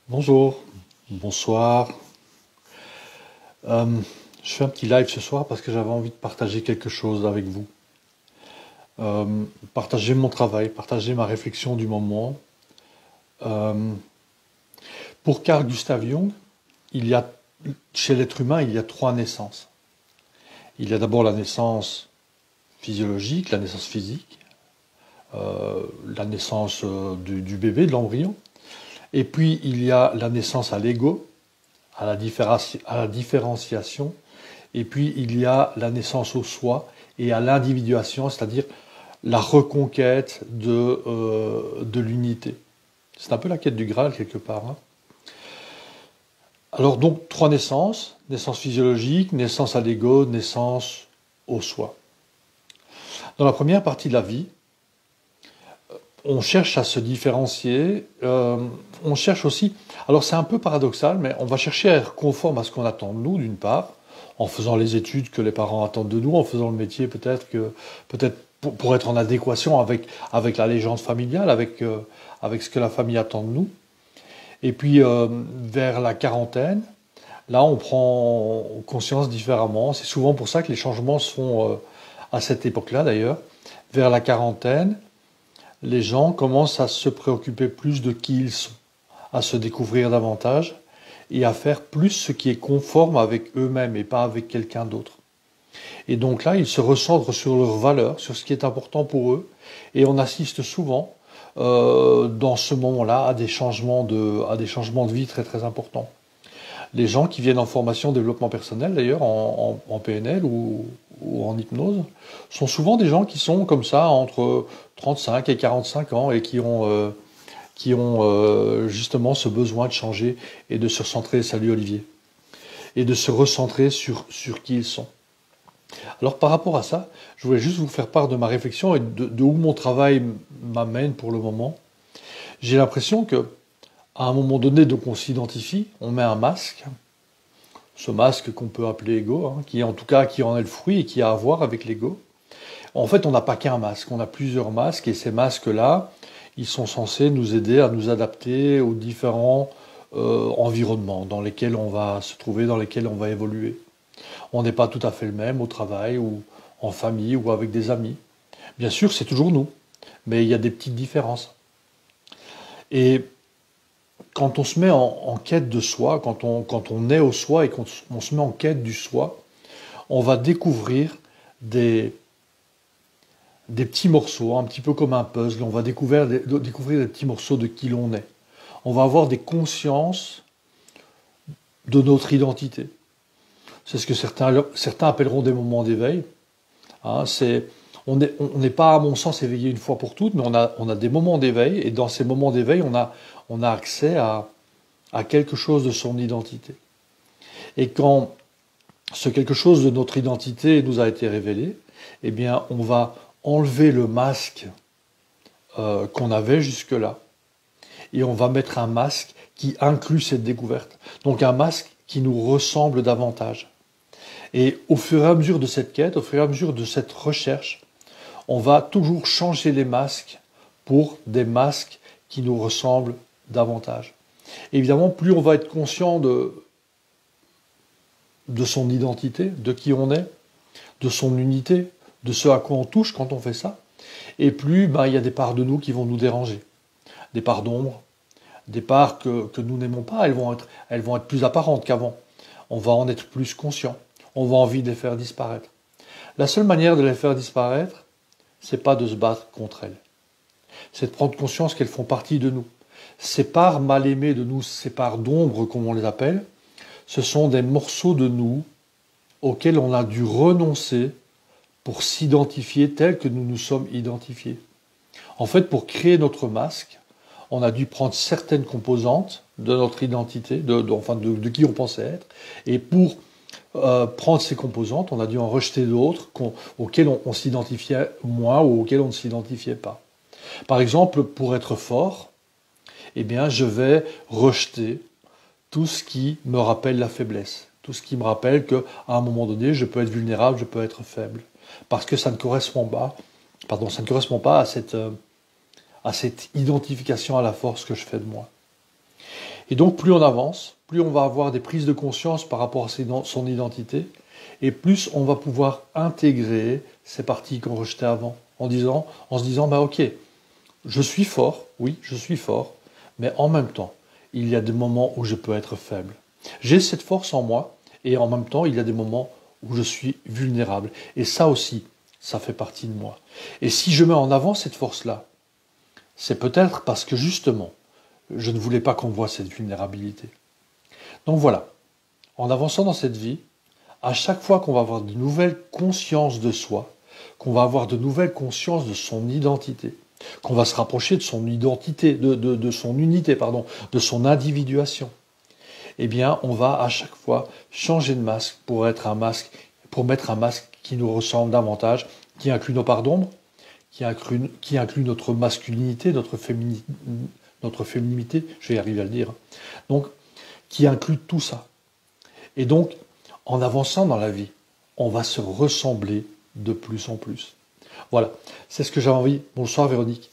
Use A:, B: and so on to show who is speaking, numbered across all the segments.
A: Bonjour, bonsoir. Euh, je fais un petit live ce soir parce que j'avais envie de partager quelque chose avec vous. Partager mon travail, partager ma réflexion du moment. Euh, pour Carl Gustav Jung, il y a, chez l'être humain, il y a trois naissances. Il y a d'abord la naissance physiologique, la naissance physique, la naissance du bébé, de l'embryon. Et puis il y a la naissance à l'ego, à la différenciation. Et puis il y a la naissance au soi et à l'individuation, c'est-à-dire la reconquête de l'unité. C'est un peu la quête du Graal quelque part, hein. Alors donc trois naissances, naissance physiologique, naissance à l'ego, naissance au soi. Dans la première partie de la vie, on cherche à se différencier, on cherche aussi, alors c'est un peu paradoxal, mais on va chercher à être conforme à ce qu'on attend de nous d'une part, en faisant les études que les parents attendent de nous, en faisant le métier peut-être pour être en adéquation avec la légende familiale, avec ce que la famille attend de nous. Et puis vers la quarantaine, là on prend conscience différemment. C'est souvent pour ça que les changements se font à cette époque-là d'ailleurs. Vers la quarantaine, les gens commencent à se préoccuper plus de qui ils sont, à se découvrir davantage et à faire plus ce qui est conforme avec eux-mêmes et pas avec quelqu'un d'autre. Et donc là, ils se recentrent sur leurs valeurs, sur ce qui est important pour eux, et on assiste souvent dans ce moment-là à des changements de vie très très importants. Les gens qui viennent en formation développement personnel, d'ailleurs, en PNL ou en hypnose, sont souvent des gens qui sont comme ça entre 35 et 45 ans et qui ont justement ce besoin de changer et de se recentrer, salut Olivier, et de se recentrer sur qui ils sont. Alors par rapport à ça, je voulais juste vous faire part de ma réflexion et de où mon travail m'amène pour le moment. J'ai l'impression que à un moment donné, donc on s'identifie, on met un masque, ce masque qu'on peut appeler ego, hein, qui en tout cas qui en est le fruit et qui a à voir avec l'ego. En fait, on n'a pas qu'un masque, on a plusieurs masques et ces masques-là, ils sont censés nous aider à nous adapter aux différents environnements dans lesquels on va se trouver, dans lesquels on va évoluer. On n'est pas tout à fait le même au travail ou en famille ou avec des amis. Bien sûr, c'est toujours nous, mais il y a des petites différences. Et quand on se met en quête de soi, quand on est au soi et quand on se met en quête du soi, on va découvrir des, des petits morceaux, un petit peu comme un puzzle. On va découvrir des petits morceaux de qui l'on est. On va avoir des consciences de notre identité. C'est ce que certains appelleront des moments d'éveil. Hein, on n'est pas, à mon sens, éveillé une fois pour toutes, mais on a des moments d'éveil, et dans ces moments d'éveil, on a accès à quelque chose de son identité. Et quand ce quelque chose de notre identité nous a été révélé, eh bien, on va enlever le masque qu'on avait jusque-là, et on va mettre un masque qui inclut cette découverte. Donc un masque qui nous ressemble davantage. Et au fur et à mesure de cette quête, au fur et à mesure de cette recherche, on va toujours changer les masques pour des masques qui nous ressemblent davantage. Évidemment, plus on va être conscient de son identité, de qui on est, de son unité, de ce à quoi on touche quand on fait ça, et plus il y a des parts de nous qui vont nous déranger. Des parts d'ombre, des parts que nous n'aimons pas, elles vont être plus apparentes qu'avant. On va en être plus conscient. On va envie de les faire disparaître. La seule manière de les faire disparaître, c'est pas de se battre contre elles. C'est de prendre conscience qu'elles font partie de nous. Ces parts mal aimées de nous, ces parts d'ombre, comme on les appelle, ce sont des morceaux de nous auxquels on a dû renoncer pour s'identifier tel que nous nous sommes identifiés. En fait, pour créer notre masque, on a dû prendre certaines composantes de notre identité, de qui on pensait être, et pour prendre ces composantes, on a dû en rejeter d'autres auxquelles on s'identifiait moins ou auxquelles on ne s'identifiait pas. Par exemple, pour être fort, eh bien, je vais rejeter tout ce qui me rappelle la faiblesse, tout ce qui me rappelle qu'à un moment donné, je peux être vulnérable, je peux être faible, parce que ça ne correspond pas, ça ne correspond pas à cette identification à la force que je fais de moi. Et donc, plus on avance, plus on va avoir des prises de conscience par rapport à son identité, et plus on va pouvoir intégrer ces parties qu'on rejetait avant, en se disant, bah ok, je suis fort, oui, je suis fort, mais en même temps, il y a des moments où je peux être faible. J'ai cette force en moi, et en même temps, il y a des moments où je suis vulnérable. Et ça aussi, ça fait partie de moi. Et si je mets en avant cette force-là, c'est peut-être parce que justement, je ne voulais pas qu'on voie cette vulnérabilité. Donc voilà, en avançant dans cette vie, à chaque fois qu'on va avoir de nouvelles consciences de soi, qu'on va avoir de nouvelles consciences de son identité, qu'on va se rapprocher de son identité, de son unité, pardon, de son individuation, eh bien, on va à chaque fois changer de masque pour mettre un masque qui nous ressemble davantage, qui inclut nos parts d'ombre, qui inclut notre masculinité, notre féminité, je vais y arriver à le dire. Donc, qui inclut tout ça. Et donc, en avançant dans la vie, on va se ressembler de plus en plus. Voilà, c'est ce que j'avais envie. Bonsoir Véronique.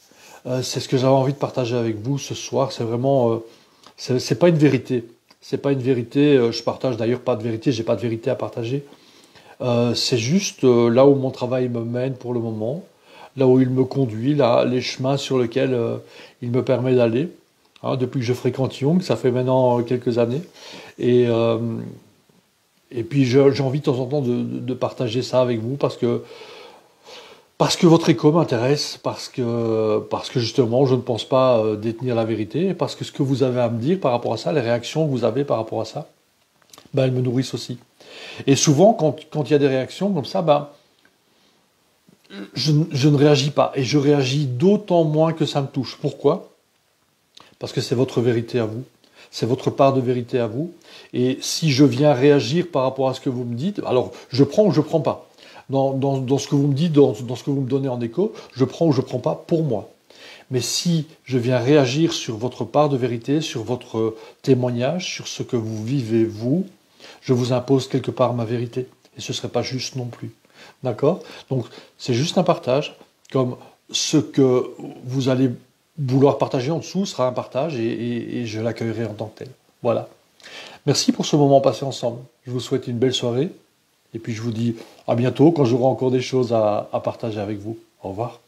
A: C'est ce que j'avais envie de partager avec vous ce soir. C'est vraiment, c'est pas une vérité. C'est pas une vérité. Je partage d'ailleurs pas de vérité. J'ai pas de vérité à partager. C'est juste là où mon travail me mène pour le moment, là où il me conduit, là, les chemins sur lesquels il me permet d'aller. Hein, depuis que je fréquente Jung, ça fait maintenant quelques années. Et puis j'ai envie de temps en temps de partager ça avec vous parce que votre écho m'intéresse, parce que justement je ne pense pas détenir la vérité, et parce que ce que vous avez à me dire par rapport à ça, les réactions que vous avez par rapport à ça, ben, elles me nourrissent aussi. Et souvent quand il y a des réactions comme ça, ben, je ne réagis pas, et je réagis d'autant moins que ça me touche. Pourquoi ? Parce que c'est votre vérité à vous. C'est votre part de vérité à vous. Et si je viens réagir par rapport à ce que vous me dites, alors je prends ou je prends pas. Dans ce que vous me dites, dans ce que vous me donnez en écho, je prends ou je prends pas pour moi. Mais si je viens réagir sur votre part de vérité, sur votre témoignage, sur ce que vous vivez vous, je vous impose quelque part ma vérité. Et ce ne serait pas juste non plus. D'accord ? Donc c'est juste un partage, comme ce que vous allez vouloir partager en dessous sera un partage et je l'accueillerai en tant que tel. Voilà. Merci pour ce moment passé ensemble. Je vous souhaite une belle soirée et puis je vous dis à bientôt quand j'aurai encore des choses à partager avec vous. Au revoir.